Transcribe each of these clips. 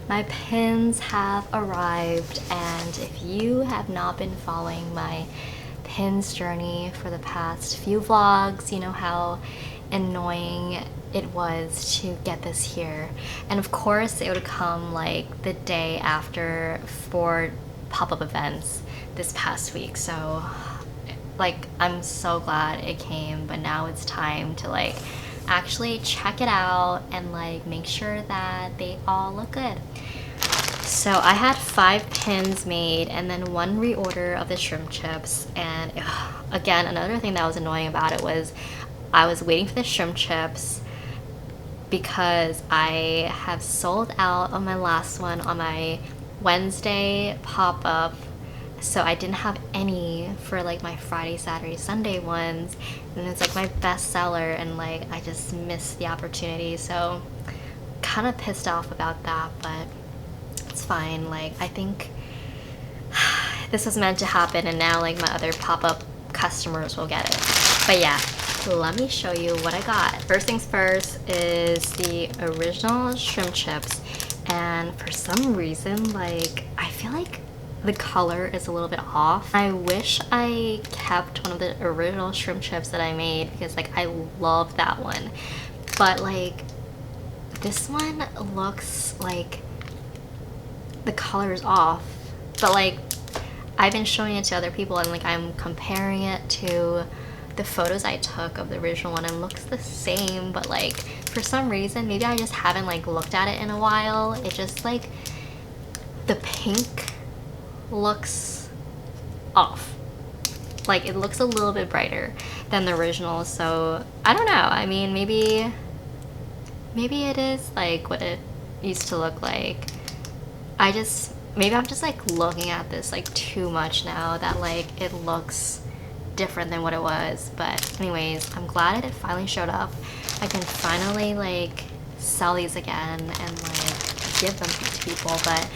My pins have arrived, and if you have not been following my pins journey for the past few vlogs, you know how annoying it was to get this here. And of course it would come like the day after for pop-up events this past week, so like I'm so glad it came, but now it's time to like actually check it out and like make sure that they all look good. So I had 5 pins made and then 1 reorder of the shrimp chips, and again, another thing that was annoying about it was I was waiting for the shrimp chips because I have sold out on my last one on my Wednesday pop-up, so I didn't have any for like my Friday, Saturday, Sunday ones, and it's like my best seller, and like I just missed the opportunity, so kind of pissed off about that, but it's fine. Like I think this was meant to happen, and now like my other pop-up customers will get it. But yeah, let me show you what I got. First things first is the original shrimp chips, and for some reason like I feel like the color is a little bit off. I wish I kept one of the original shrimp chips that I made because like I love that one, but like this one looks like the color is off. But like I've been showing it to other people, and like I'm comparing it to the photos I took of the original one, and it looks the same, but like for some reason, maybe I just haven't like looked at it in a while, it just like the pink looks off. Like it looks a little bit brighter than the original, so I don't know. I mean, maybe it is like what it used to look like. Maybe I'm just like looking at this like too much now that like it looks different than what it was. But anyways, I'm glad it finally showed up. I can finally like sell these again and like give them to people, but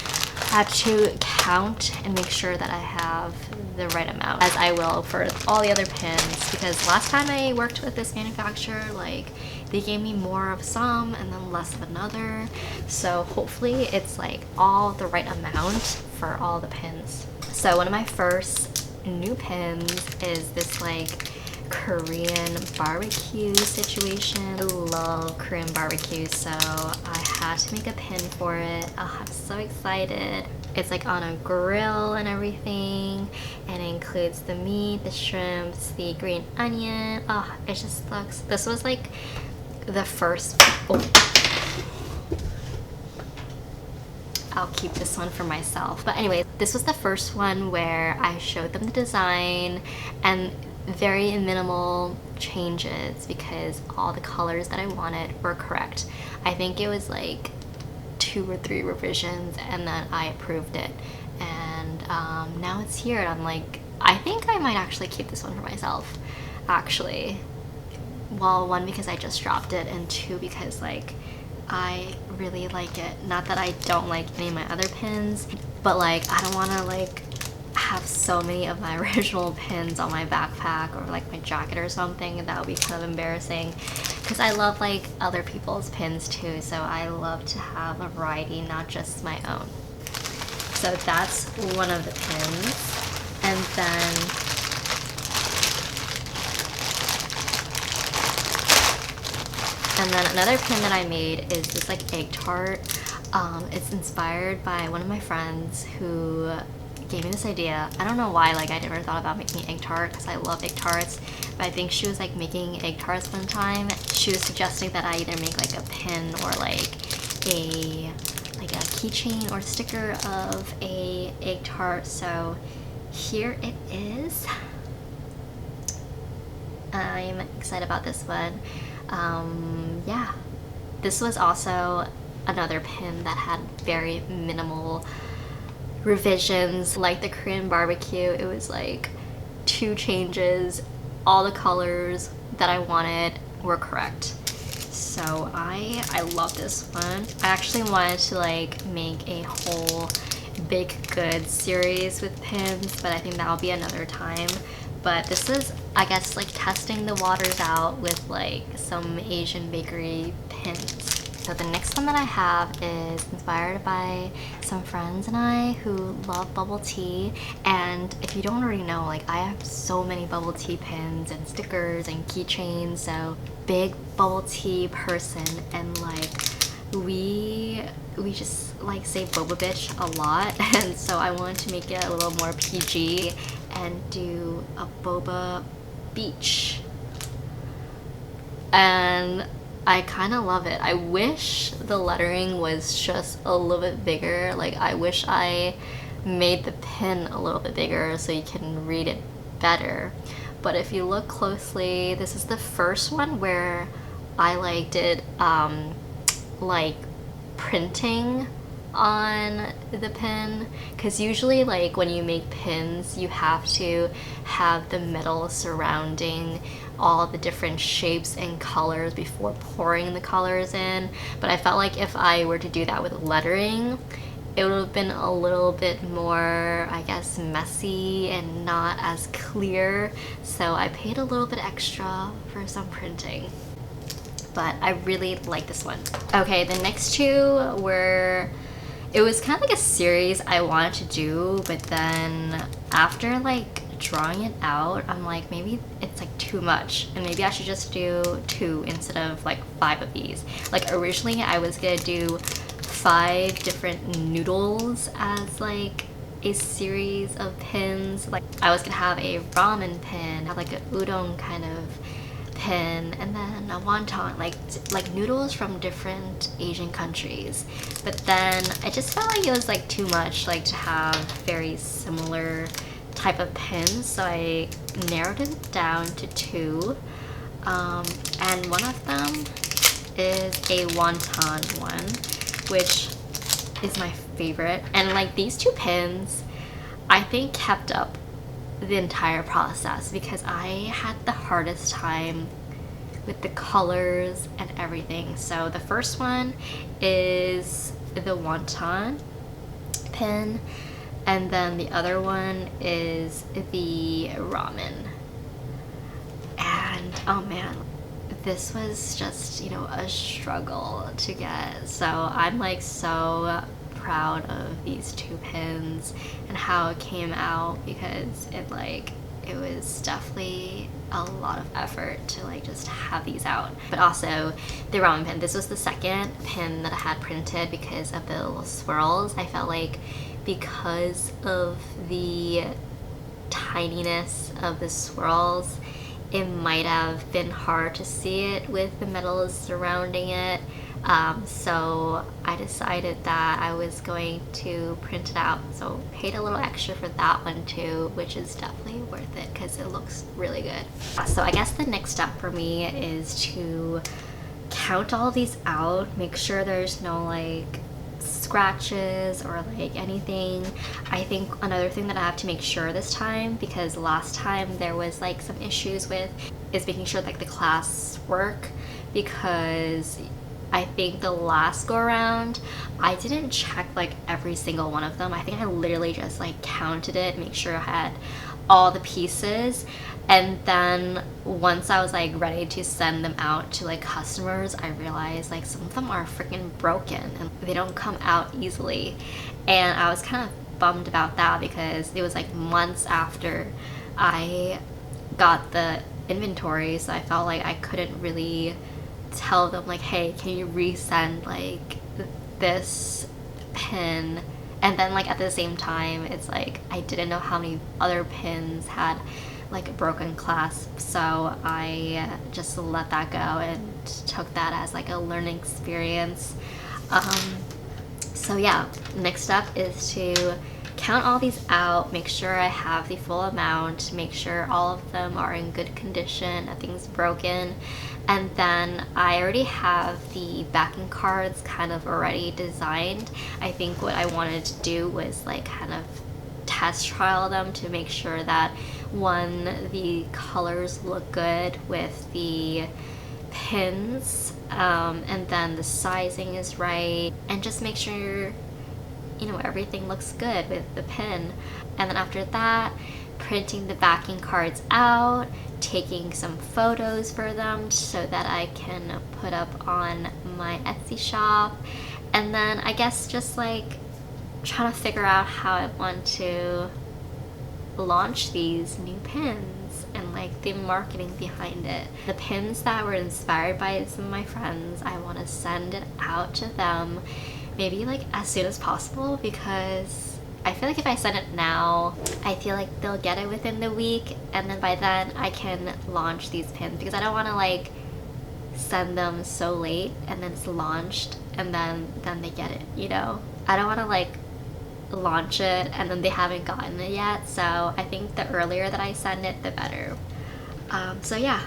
I have to count and make sure that I have the right amount, as I will for all the other pins, because last time I worked with this manufacturer, like they gave me more of some and then less of another, so hopefully it's like all the right amount for all the pins. So one of my first new pins is this like Korean barbecue situation. I love Korean barbecue, so I had to make a pin for it. Oh, I'm so excited. It's like on a grill and everything, and it includes the meat, the shrimps, the green onion. Oh, it just looks, this was like the first, I'll keep this one for myself. But anyway, this was the first one where I showed them the design and very minimal changes because all the colors that I wanted were correct. I think it was like 2 or 3 revisions and then I approved it, and now it's here, and I'm like, I think I might actually keep this one for myself actually. Well, 1 because I just dropped it, and 2 because like I really like it. Not that I don't like any of my other pins, but like I don't want to like have so many of my original pins on my backpack or like my jacket or something. That would be kind of embarrassing, because I love like other people's pins too, so I love to have a variety, not just my own. So that's one of the pins. And then another pin that I made is this like egg tart. It's inspired by one of my friends who gave me this idea. I don't know why like I never thought about making egg tart, because I love egg tarts, but I think she was like making egg tarts one time. She was suggesting that I either make like a pin or like a keychain or sticker of a egg tart. So here it is. I'm excited about this one. Yeah, this was also another pin that had very minimal revisions. Like the Korean barbecue, it was like 2 changes, all the colors that I wanted were correct. So I love this one. I actually wanted to like make a whole baked goods series with pins, but I think that'll be another time. But this is, I guess, like testing the waters out with like some Asian bakery pins. so the next one that I have is inspired by some friends and I who love bubble tea. And if you don't already know, like, I have so many bubble tea pins and stickers and keychains, so big bubble tea person. And like, we just like say boba bitch a lot, and so I wanted to make it a little more PG and do a boba beach. And I kind of love it. I wish the lettering was just a little bit bigger. Like, I wish I made the pin a little bit bigger so you can read it better. But if you look closely, this is the first one where I like did like printing on the pin, because usually like when you make pins you have to have the metal surrounding all the different shapes and colors before pouring the colors in. But I felt like if I were to do that with lettering, it would have been a little bit more, I guess, messy and not as clear. So I paid a little bit extra for some printing. But I really like this one. Okay, the next two were, it was kind of like a series I wanted to do, but then after like drawing it out, I'm like, maybe it's like too much, and maybe I should just do 2 instead of like 5 of these. Like, originally I was gonna do 5 different noodles as like a series of pins. Like, I was gonna have a ramen pin, have like a udon kind of pin, and then a wonton, like noodles from different Asian countries. But then I just felt like it was like too much, like to have very similar type of pins, so I narrowed it down to 2, and one of them is a wonton one, which is my favorite. And like, these 2 pins I think kept up the entire process, because I had the hardest time with the colors and everything. So the first one is the wonton pin, and then the other one is the ramen. And oh man, this was just, you know, a struggle to get. So I'm like so proud of these 2 pins and how it came out, because it was definitely a lot of effort to like just have these out. But also the ramen pin, this was the second pin that I had printed because of the little swirls. I felt like because of the tininess of the swirls, it might have been hard to see it with the metals surrounding it. So I decided that I was going to print it out, so paid a little extra for that one too, which is definitely worth it because it looks really good. So I guess the next step for me is to count all these out, make sure there's no like scratches or like anything. I think another thing that I have to make sure this time, because last time there was like some issues with, is making sure like the clasps work, because I think the last go around I didn't check like every single one of them. I think I literally just like counted it, make sure I had all the pieces, and then once I was like ready to send them out to like customers, I realized like some of them are freaking broken and they don't come out easily. And I was kind of bummed about that, because it was like months after I got the inventory, so I felt like I couldn't really tell them like, hey, can you resend like this pin? And then like at the same time, it's like I didn't know how many other pins had like a broken clasp, so I just let that go and took that as like a learning experience. So yeah, next step is to count all these out, make sure I have the full amount, make sure all of them are in good condition, nothing's broken. And then I already have the backing cards kind of already designed. I think what I wanted to do was like kind of test trial them to make sure that, one, the colors look good with the pins, and then the sizing is right, and just make sure, you know, everything looks good with the pin. And then after that, printing the backing cards out, taking some photos for them so that I can put up on my Etsy shop. And then I guess just like trying to figure out how I want to launch these new pins and like the marketing behind it. The pins that were inspired by some of my friends, I want to send it out to them maybe like as soon as possible, because I feel like if I send it now, I feel like they'll get it within the week, and then by then I can launch these pins, because I don't want to like send them so late and then it's launched and then they get it, you know? I don't want to like launch it and then they haven't gotten it yet, so I think the earlier that I send it, the better. So yeah,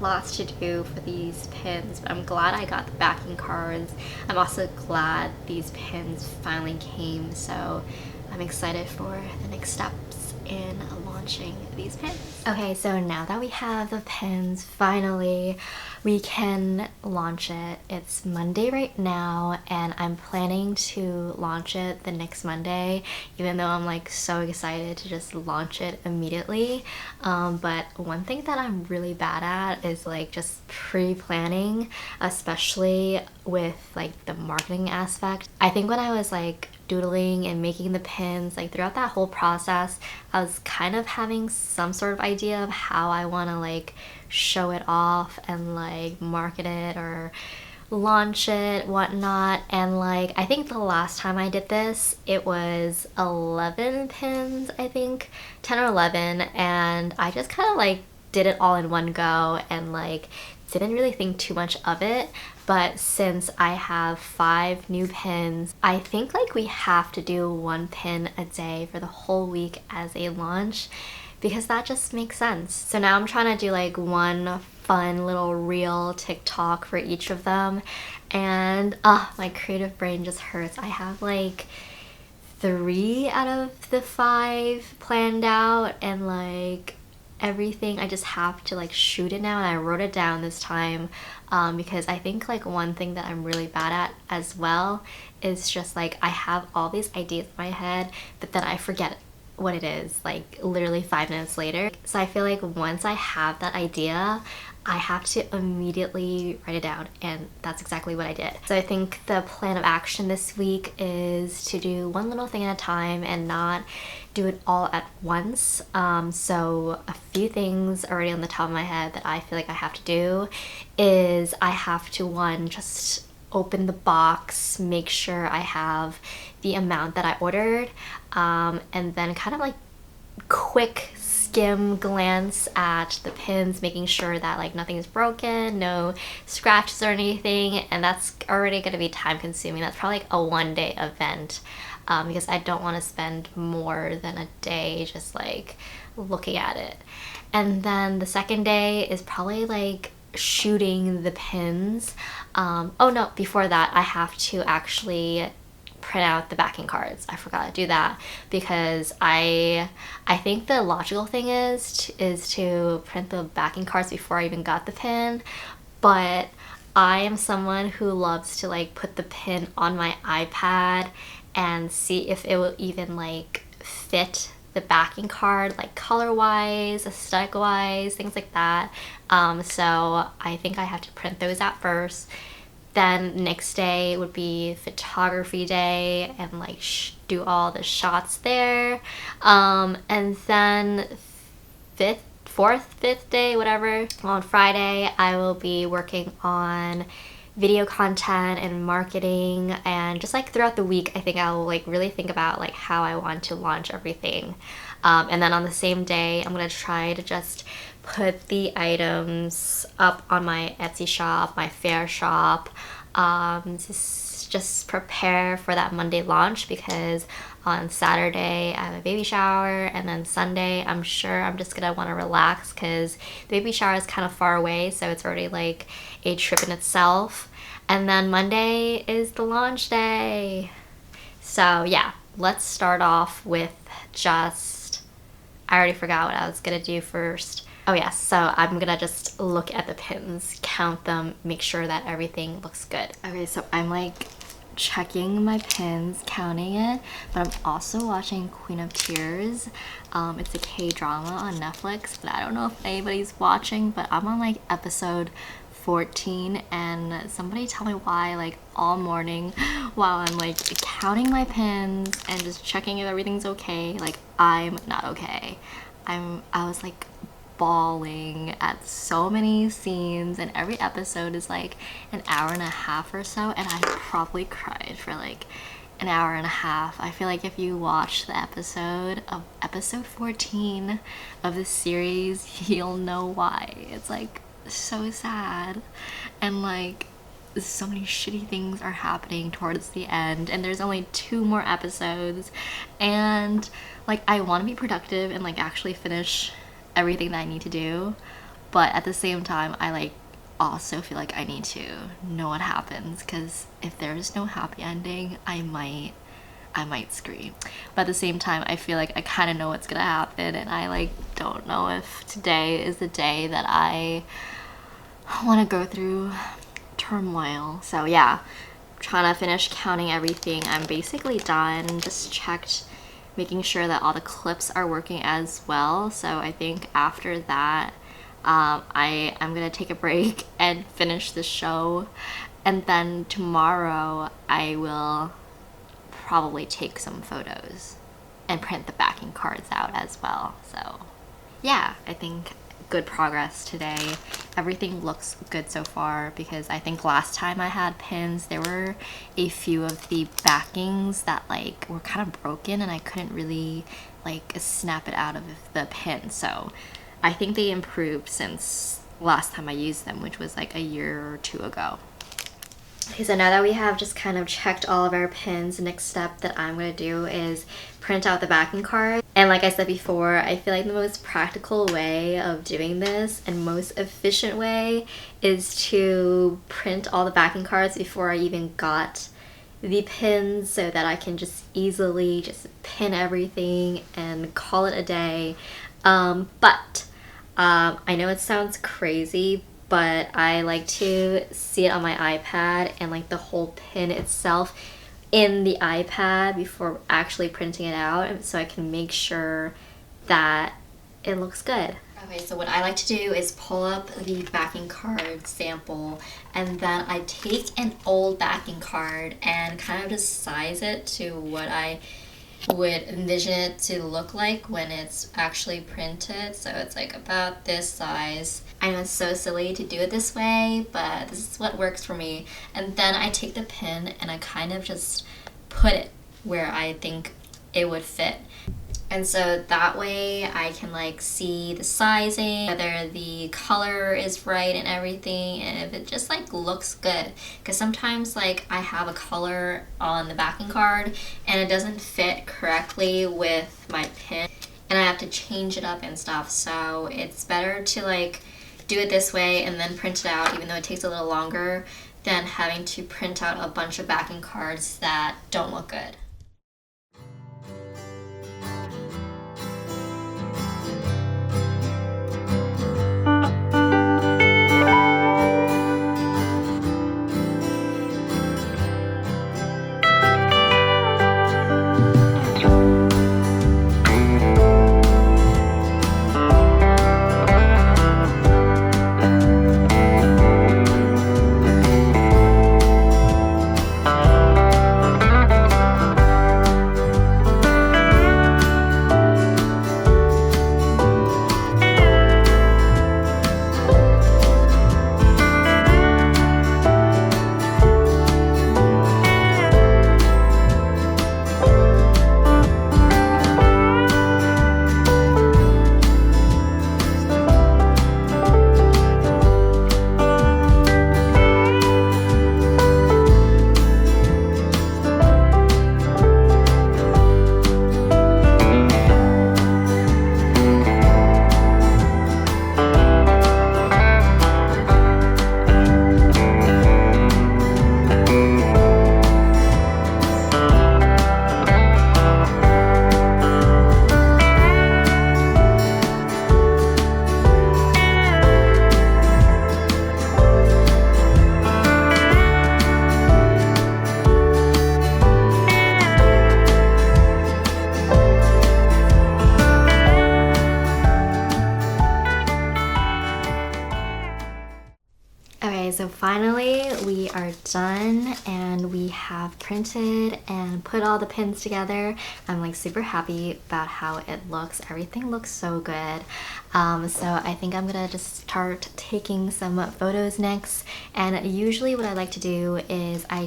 lots to do for these pins, but I'm glad I got the backing cards. I'm also glad these pins finally came, so I'm excited for the next steps in launching these pins. Okay, so now that we have the pins, finally we can launch it. It's Monday right now, and I'm planning to launch it the next Monday, even though I'm like so excited to just launch it immediately. But one thing that I'm really bad at is like just pre-planning, especially with like the marketing aspect. I think when I was like doodling and making the pins, like throughout that whole process, I was kind of having some sort of idea of how I want to like show it off and like market it or launch it, whatnot. And like I think the last time I did this, it was 11 pins, I think 10 or 11, and I just kind of like did it all in one go and like didn't really think too much of it. But since I have 5 new pins, I think like we have to do 1 pin a day for the whole week as a launch, because that just makes sense. So now I'm trying to do like one fun little reel TikTok for each of them, and my creative brain just hurts. I have like 3 out of the 5 planned out, and like everything I just have to like shoot it now, and I wrote it down this time because I think like one thing that I'm really bad at as well is just like I have all these ideas in my head, but then I forget what it is like literally 5 minutes later. So I feel like once I have that idea, I have to immediately write it down, and that's exactly what I did. So I think the plan of action this week is to do one little thing at a time and not do it all at once. So a few things already on the top of my head that I feel like I have to do is I have to, one, just open the box, make sure I have the amount that I ordered, and then kind of like quick skim glance at the pins, making sure that like nothing is broken, no scratches or anything. And that's already going to be time consuming. That's probably like a 1-day event, because I don't want to spend more than a day just like looking at it. And then the second day is probably like shooting the pins. Oh no, before that I have to actually print out the backing cards. I forgot to do that, because I think the logical thing is to print the backing cards before I even got the pin, but I am someone who loves to like put the pin on my iPad and see if it will even like fit the backing card, like color wise, aesthetic wise, things like that. So I think I have to print those out first. Then next day would be photography day and like do all the shots there. And then fifth day, whatever, on Friday, I will be working on video content and marketing, and just like throughout the week, I think I'll like really think about like how I want to launch everything. And then on the same day, I'm gonna try to just put the items up on my Etsy shop, my Faire shop, just prepare for that Monday launch, because on Saturday I have a baby shower, and then Sunday I'm sure I'm just gonna want to relax because the baby shower is kind of far away, so it's already like a trip in itself. And then Monday is the launch day. So yeah, let's start off with just, I already forgot what I was gonna do first. Oh yes, so I'm gonna just look at the pins, count them, make sure that everything looks good. Okay, so I'm like checking my pins, counting it, but I'm also watching Queen of Tears. It's a K-drama on Netflix, but I don't know if anybody's watching, but I'm on like episode 14, and somebody tell me why, like, all morning while I'm like counting my pins and just checking if everything's okay, like, I'm not okay. I was like bawling at so many scenes, and every episode is like an hour and a half or so, and I probably cried for like an hour and a half. I feel like if you watch the episode of episode 14 of this series, you'll know why. It's like so sad, and like so many shitty things are happening towards the end, and there's only 2 more episodes, and like I want to be productive and like actually finish everything that I need to do, but at the same time I like also feel like I need to know what happens, because if there's no happy ending, I might scream. But at the same time, I feel like I kind of know what's gonna happen, and I like don't know if today is the day that I want to go through turmoil. So yeah, trying to finish counting everything. I'm basically done. Just checked, making sure that all the clips are working as well. So I think after that, I am gonna take a break and finish the show, and then tomorrow I will probably take some photos and print the backing cards out as well. So yeah, I think good progress today. Everything looks good so far, because I think last time I had pins, there were a few of the backings that like were kind of broken, and I couldn't really like snap it out of the pin. So I think they improved since last time I used them, which was like a year or 2 ago. Okay, so now that we have just kind of checked all of our pins, the next step that I'm going to do is print out the backing card. And like I said before, I feel like the most practical way of doing this and most efficient way is to print all the backing cards before I even got the pins, so that I can just easily just pin everything and call it a day. But I know it sounds crazy, but I like to see it on my iPad and like the whole pin itself in the iPad before actually printing it out, so I can make sure that it looks good. Okay, so what I like to do is pull up the backing card sample, and then I take an old backing card and kind of just size it to what I would envision it to look like when it's actually printed. So it's like about this size. I know it's so silly to do it this way, but this is what works for me. And then I take the pin and I kind of just put it where I think it would fit. And so that way I can like see the sizing, whether the color is right and everything, and if it just like looks good. Because sometimes like I have a color on the backing card and it doesn't fit correctly with my pin, and I have to change it up and stuff. So it's better to like do it this way and then print it out, even though it takes a little longer than having to print out a bunch of backing cards that don't look good. done and we have printed and put all the pins together. I'm like super happy about how it looks. Everything looks so good. So I think I'm gonna just start taking some photos next. And usually what I like to do is I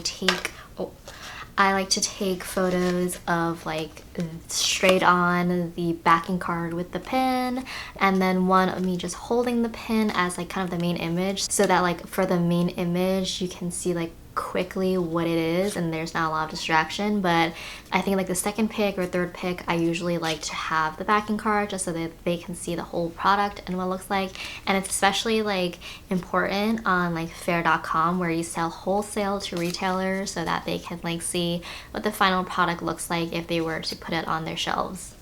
like to take photos of like straight on the backing card with the pin, and then one of me just holding the pin as like kind of the main image, so that like for the main image you can see like quickly what it is and there's not a lot of distraction. But I think like the second pick or third pick, I usually like to have the backing card just so that they can see the whole product and what it looks like. And it's especially like important on like faire.com, where you sell wholesale to retailers, so that they can like see what the final product looks like if they were to put it on their shelves.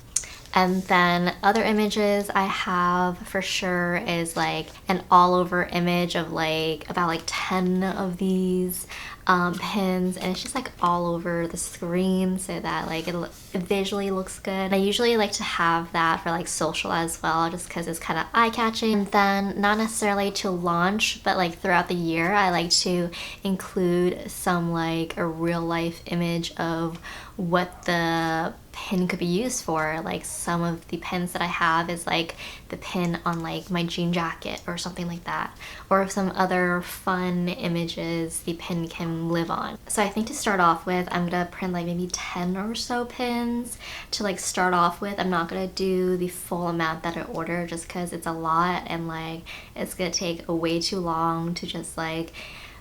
And then other images I have for sure is like an all over image of like about like 10 of these pins, and it's just like all over the screen so that like it visually looks good. I usually like to have that for like social as well, just because it's kind of eye-catching. And then not necessarily to launch, but like throughout the year I like to include some like a real life image of what the pin could be used for. Like some of the pins that I have is like the pin on like my jean jacket or something like that, or some other fun images the pin can live on. So I think to start off with, I'm gonna print like maybe 10 or so pins to like start off with. I'm not gonna do the full amount that I ordered just because it's a lot and like it's gonna take way too long to just like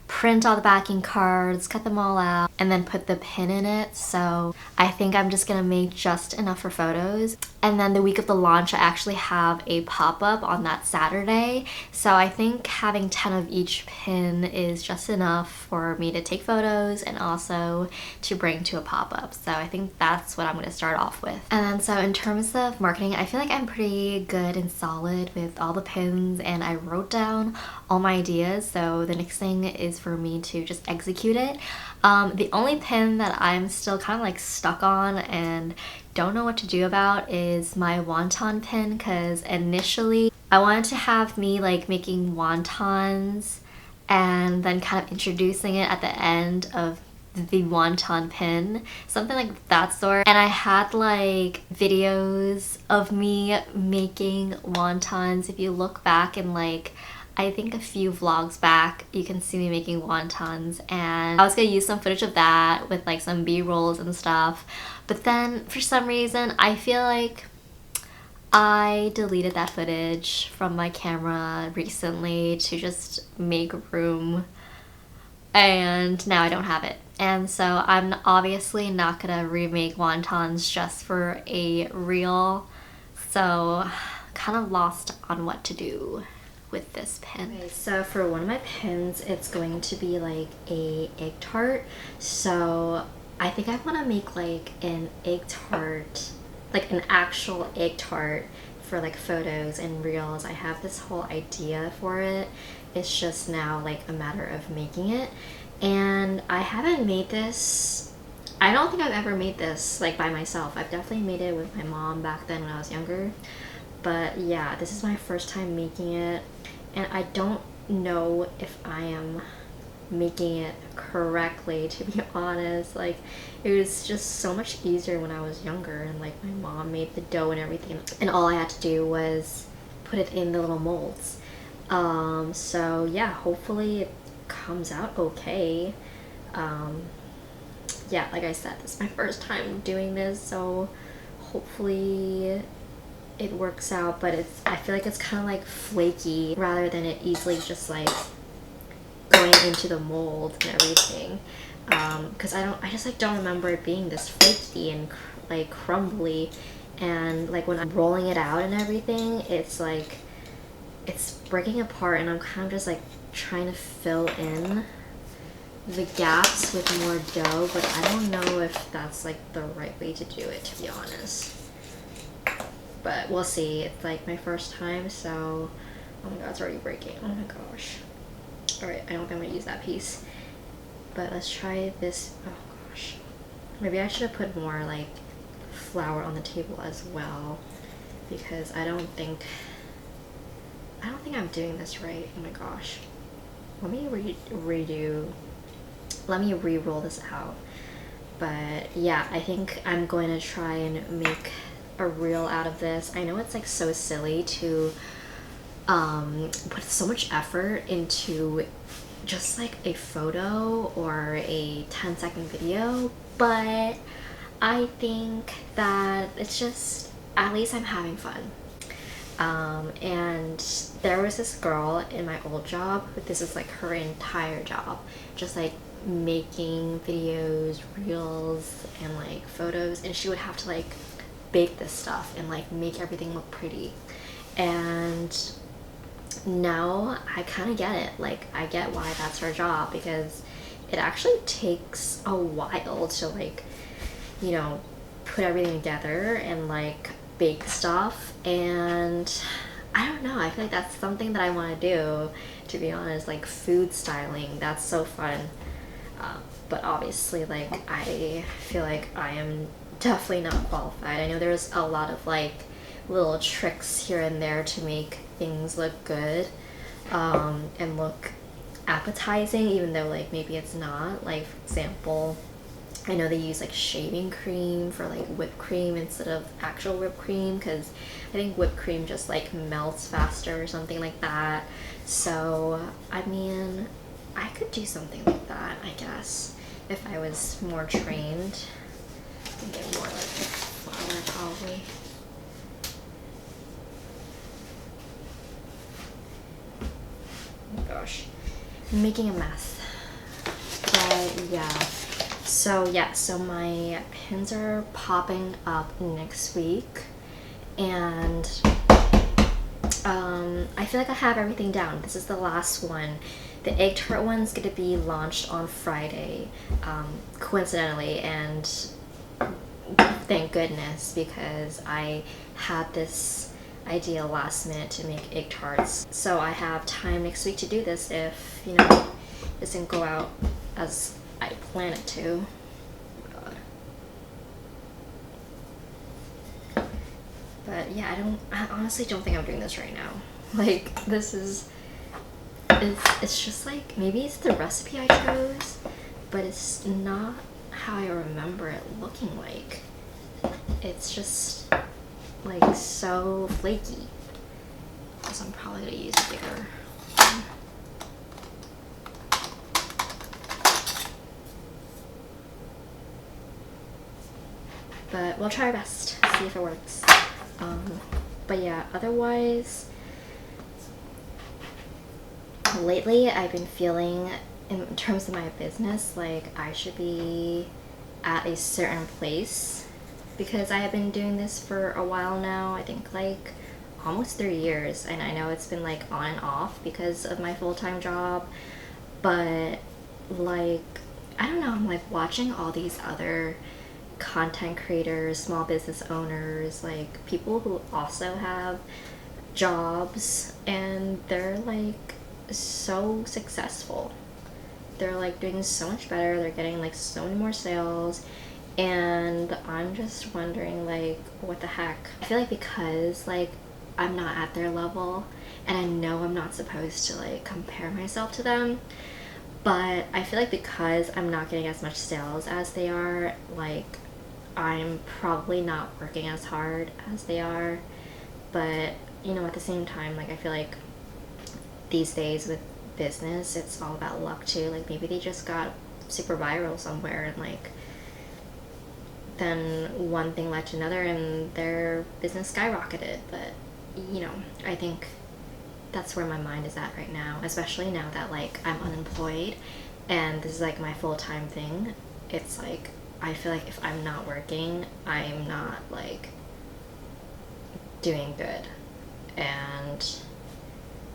print all the backing cards, cut them all out, and then put the pin in it. So I think I'm just gonna make just enough for photos. And then the week of the launch, I actually have a pop-up on that Saturday. So I think having 10 of each pin is just enough for me to take photos and also to bring to a pop-up. So I think that's what I'm gonna start off with. And then so in terms of marketing, I feel like I'm pretty good and solid with all the pins, and I wrote down all my ideas. So the next thing is for me to just execute it. The only pin that I'm still kind of like stuck on and don't know what to do about is my wonton pin, because initially I wanted to have me like making wontons and then kind of introducing it at the end of the wonton pin, something like that sort. And I had like videos of me making wontons. If you look back in like I think a few vlogs back, you can see me making wontons, and I was gonna use some footage of that with like some b-rolls and stuff. But then for some reason, I feel like I deleted that footage from my camera recently to just make room, and now I don't have it. And so I'm obviously not gonna remake wontons just for a reel. So kind of lost on what to do with this pin. Okay, so for one of my pins, it's going to be like a egg tart. So I think I want to make like an egg tart, like an actual egg tart for like photos and reels. I have this whole idea for it. It's just now like a matter of making it. And I haven't made this, I don't think I've ever made this like by myself. I've definitely made it with my mom back then when I was younger. But yeah, this is my first time making it, and I don't know if I am making it correctly, to be honest. Like, it was just so much easier when I was younger, and like my mom made the dough and everything, and all I had to do was put it in the little molds. So yeah, hopefully it comes out okay. Yeah, like I said, this is my first time doing this, so hopefully it works out. But I feel like it's kind of like flaky rather than it easily just like going into the mold and everything. Because I just like don't remember it being this flaky and like crumbly, and like when I'm rolling it out and everything, it's like it's breaking apart, and I'm kind of just like trying to fill in the gaps with more dough, but I don't know if that's like the right way to do it, to be honest. But we'll see. It's like my first time, so oh my god, it's already breaking. Oh my gosh. Alright, I don't think I'm gonna use that piece. But let's try this. Oh gosh. Maybe I should have put more like flour on the table as well, because I don't think I'm doing this right. Oh my gosh. Let me redo let me re-roll this out. But yeah, I think I'm going to try and make a reel out of this. I know it's like so silly to put so much effort into just like a photo or a 10-second video, but I think that it's just, at least I'm having fun. And there was this girl in my old job, this is like her entire job, just like making videos, reels, and like photos, and she would have to like bake this stuff and like make everything look pretty. And now I kind of get it. Like, I get why that's her job, because it actually takes a while to like, you know, put everything together and like bake stuff. And I don't know, I feel like that's something that I want to do, to be honest. Like food styling, that's so fun. But obviously, like, I feel like I am definitely not qualified. I know there's a lot of like little tricks here and there to make things look good, and look appetizing, even though like maybe it's not. Like, for example, I know they use like shaving cream for like whipped cream instead of actual whipped cream, because I think whipped cream just like melts faster or something like that. So I mean, I could do something like that, I guess, if I was more trained. And get more like flour probably. Oh gosh, I'm making a mess. But yeah. So my pins are popping up next week, and I feel like I have everything down. This is the last one. The egg tart one's gonna be launched on Friday, coincidentally, and thank goodness, because I had this idea last minute to make egg tarts. So I have time next week to do this if, you know, this didn't go out as I plan it to. Oh my god. But yeah, I honestly don't think I'm doing this right now. Like, this is, it's just like, maybe it's the recipe I chose, but it's not how I remember it looking like. It's just like so flaky. So I'm probably gonna use a bigger one. But we'll try our best, see if it works. But yeah, otherwise, lately I've been feeling, in terms of my business, like I should be at a certain place, because I have been doing this for a while now. I think like almost 3 years, and I know it's been like on and off because of my full-time job, but like, I don't know, I'm like watching all these other content creators, small business owners, like people who also have jobs, and they're like so successful. They're like doing so much better, they're getting like so many more sales, and I'm just wondering like, what the heck. I feel like because like I'm not at their level, and I know I'm not supposed to like compare myself to them, but I feel like because I'm not getting as much sales as they are, like I'm probably not working as hard as they are. But you know, at the same time, like I feel like these days with business, it's all about luck too. Like maybe they just got super viral somewhere, and like then one thing led to another and their business skyrocketed. But you know, I think that's where my mind is at right now, especially now that like I'm unemployed and this is like my full-time thing. It's like, I feel like if I'm not working, I'm not like doing good, and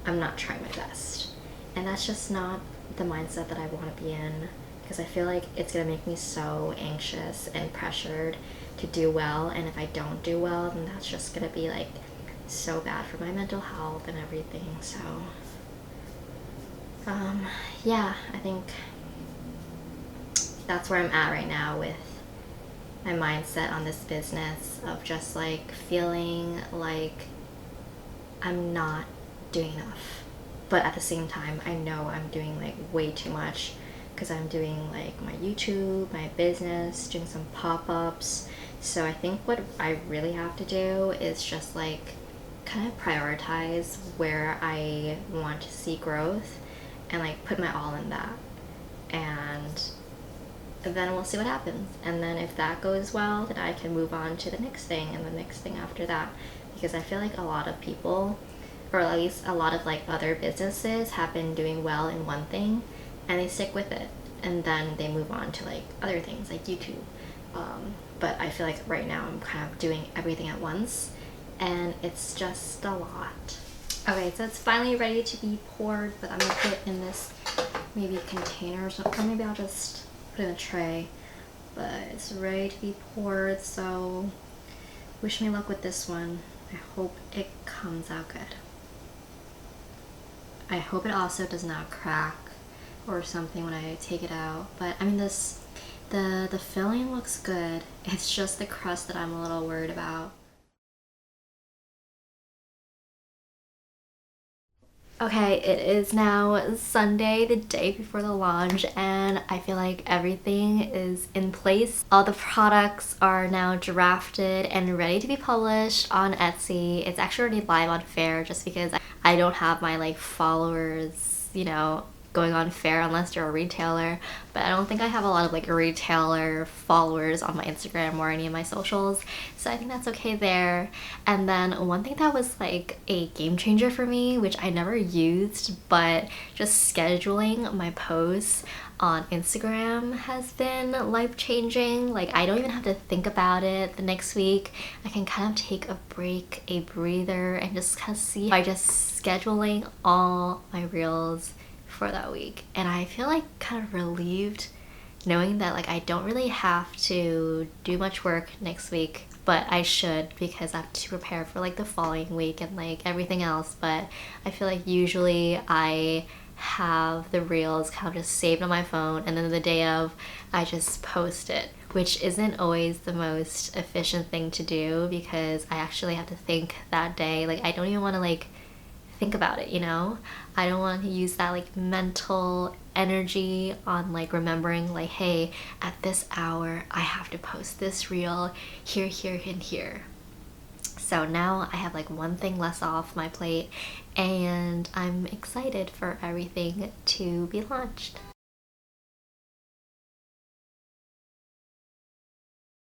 I'm not trying my best. And that's just not the mindset that I want to be in, because I feel like it's gonna make me so anxious and pressured to do well, and if I don't do well, then that's just gonna be like so bad for my mental health and everything. So yeah, I think that's where I'm at right now with my mindset on this business, of just like feeling like I'm not doing enough, but at the same time I know I'm doing like way too much, because I'm doing like my YouTube, my business, doing some pop-ups. So I think what I really have to do is just like kind of prioritize where I want to see growth and like put my all in that. And then we'll see what happens. And then if that goes well, then I can move on to the next thing and the next thing after that. Because I feel like a lot of people, or at least a lot of like other businesses, have been doing well in one thing and they stick with it. And then they move on to like other things like YouTube. But I feel like right now I'm kind of doing everything at once and it's just a lot. Okay, so it's finally ready to be poured, but I'm gonna put it in this maybe container or maybe I'll just put it in a tray. But it's ready to be poured, so wish me luck with this one. I hope it comes out good. I hope it also does not crack or something when I take it out. But I mean, the filling looks good. It's just the crust that I'm a little worried about. Okay, it is now Sunday, the day before the launch, and I feel like everything is in place. All the products are now drafted and ready to be published on Etsy. It's actually already live on Faire just because I don't have my like followers, you know, going on Faire unless you're a retailer, but I don't think I have a lot of like retailer followers on my Instagram or any of my socials, so I think that's okay there. And then one thing that was like a game changer for me, which I never used, but just scheduling my posts on Instagram has been life-changing. Like I don't even have to think about it the next week. I can kind of take a break, a breather, and just kind of see by just scheduling all my reels for that week. And I feel like kind of relieved knowing that like I don't really have to do much work next week, but I should because I have to prepare for like the following week and like everything else. But I feel like usually I have the reels kind of just saved on my phone and then the day of I just post it, which isn't always the most efficient thing to do because I actually have to think that day. Like I don't even want to like think about it, you know? I don't want to use that like mental energy on like remembering like, hey, at this hour I have to post this reel here, here, and here. So now I have like one thing less off my plate and I'm excited for everything to be launched.